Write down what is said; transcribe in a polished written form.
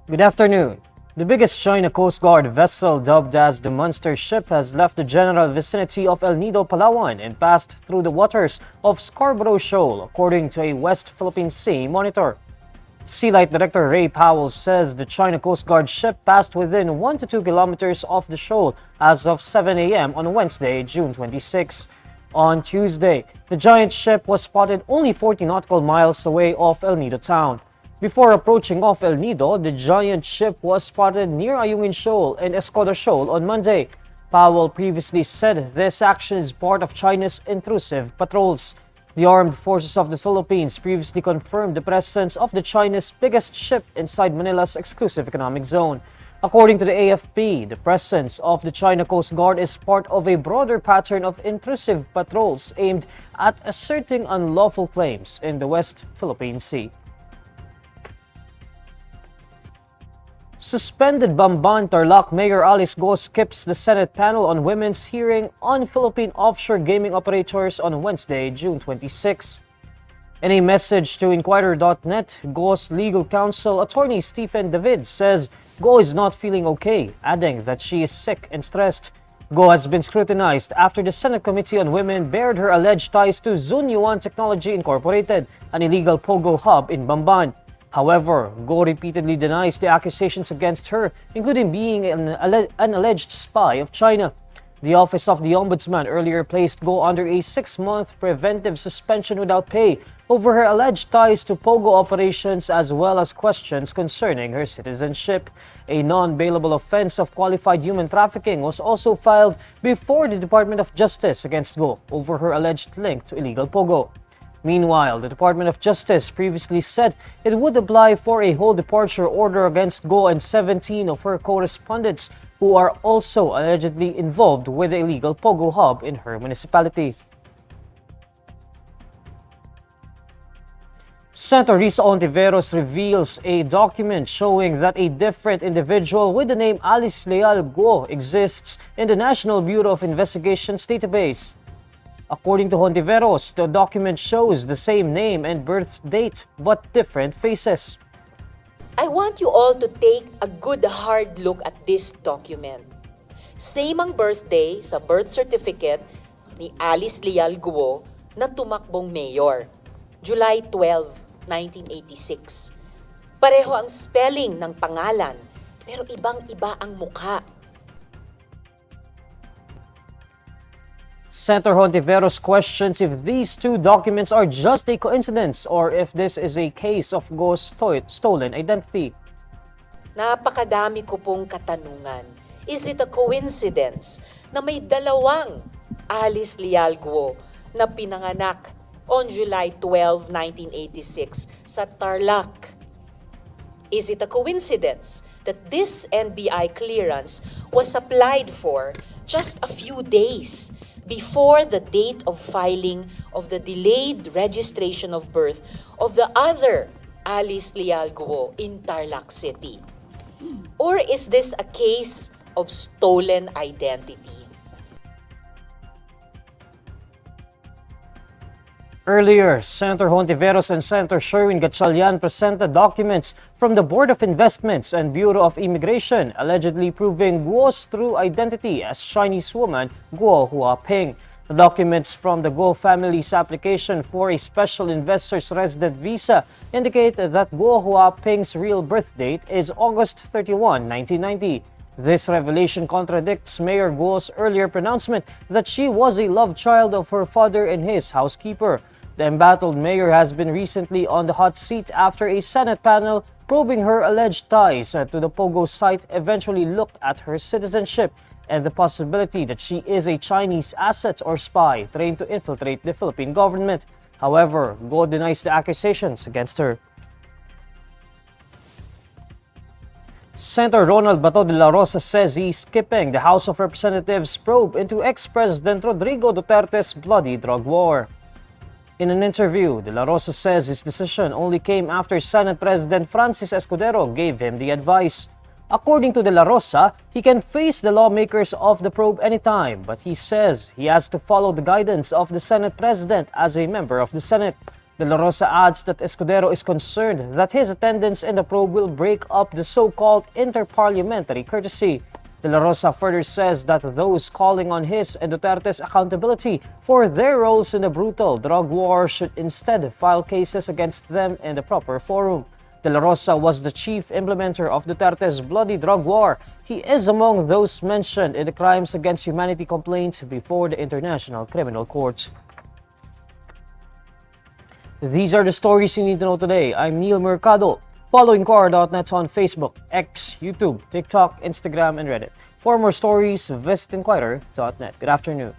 Good afternoon. The biggest China Coast Guard vessel, dubbed as the Monster Ship, has left the general vicinity of El Nido, Palawan and passed through the waters of Scarborough Shoal, according to a West Philippine Sea monitor. Sea Light Director Ray Powell says the China Coast Guard ship passed within 1 to 2 kilometers of the shoal as of 7 a.m. on Wednesday, June 26. On Tuesday, the giant ship was spotted only 40 nautical miles away off El Nido town. Before approaching off El Nido, the giant ship was spotted near Ayungin Shoal and Escoda Shoal on Monday. Powell previously said this action is part of China's intrusive patrols. The Armed Forces of the Philippines previously confirmed the presence of the China's biggest ship inside Manila's exclusive economic zone. According to the AFP, the presence of the China Coast Guard is part of a broader pattern of intrusive patrols aimed at asserting unlawful claims in the West Philippine Sea. Suspended Bamban Tarlac Mayor Alice Guo skips the Senate panel on women's hearing on Philippine offshore gaming operators on Wednesday, June 26. In a message to INQUIRER.net, Guo's legal counsel, attorney Stephen David, says Guo is not feeling okay, adding that she is sick and stressed. Guo has been scrutinized after the Senate Committee on Women bared her alleged ties to Zunyuan Technology Incorporated, an illegal Pogo hub in Bamban. However, Guo repeatedly denies the accusations against her, including being an alleged spy of China. The Office of the Ombudsman earlier placed Guo under a 6-month preventive suspension without pay over her alleged ties to Pogo operations as well as questions concerning her citizenship. A non-bailable offense of qualified human trafficking was also filed before the Department of Justice against Guo over her alleged link to illegal Pogo. Meanwhile, the Department of Justice previously said it would apply for a whole departure order against Guo and 17 of her correspondents who are also allegedly involved with the illegal Pogo hub in her municipality. Senator Risa Hontiveros reveals a document showing that a different individual with the name Alice Leal Guo exists in the National Bureau of Investigation's database. According to Hontiveros, the document shows the same name and birth date but different faces. I want you all to take a good hard look at this document. Same ang birthday sa birth certificate ni Alice Leal Guo na tumakbong mayor, July 12, 1986. Pareho ang spelling ng pangalan, pero ibang-iba ang mukha. Senator Hontiveros questions if these two documents are just a coincidence or if this is a case of Guo's stolen identity. Napakadami ko pong katanungan. Is it a coincidence na may dalawang Alice Leal Guo na pinanganak on July 12, 1986 sa Tarlac? Is it a coincidence that this NBI clearance was applied for just a few days before the date of filing of the delayed registration of birth of the other Alice Leal Guo in Tarlac City? Or is this a case of stolen identity? Earlier, Senator Hontiveros and Senator Sherwin Gatchalian presented documents from the Board of Investments and Bureau of Immigration allegedly proving Guo's true identity as Chinese woman Guo Huaping. The documents from the Guo family's application for a special investor's resident visa indicate that Guo Huaping's real birth date is August 31, 1990. This revelation contradicts Mayor Guo's earlier pronouncement that she was a love child of her father and his housekeeper. The embattled mayor has been recently on the hot seat after a Senate panel probing her alleged ties to the Pogo site eventually looked at her citizenship and the possibility that she is a Chinese asset or spy trained to infiltrate the Philippine government. However, Guo denies the accusations against her. Senator Ronald Bato Dela Rosa says he's skipping the House of Representatives probe into ex-President Rodrigo Duterte's bloody drug war. In an interview, De La Rosa says his decision only came after Senate President Francis Escudero gave him the advice. According to De La Rosa, he can face the lawmakers of the probe anytime, but he says he has to follow the guidance of the Senate President as a member of the Senate. Dela Rosa adds that Escudero is concerned that his attendance in the probe will break up the so-called interparliamentary courtesy. Dela Rosa further says that those calling on his and Duterte's accountability for their roles in the brutal drug war should instead file cases against them in the proper forum. Dela Rosa was the chief implementer of Duterte's bloody drug war. He is among those mentioned in the Crimes Against Humanity complaint before the International Criminal Court. These are the stories you need to know today. I'm Neil Mercado. Follow INQUIRER.net on Facebook, X, YouTube, TikTok, Instagram, and Reddit. For more stories, visit INQUIRER.net. Good afternoon.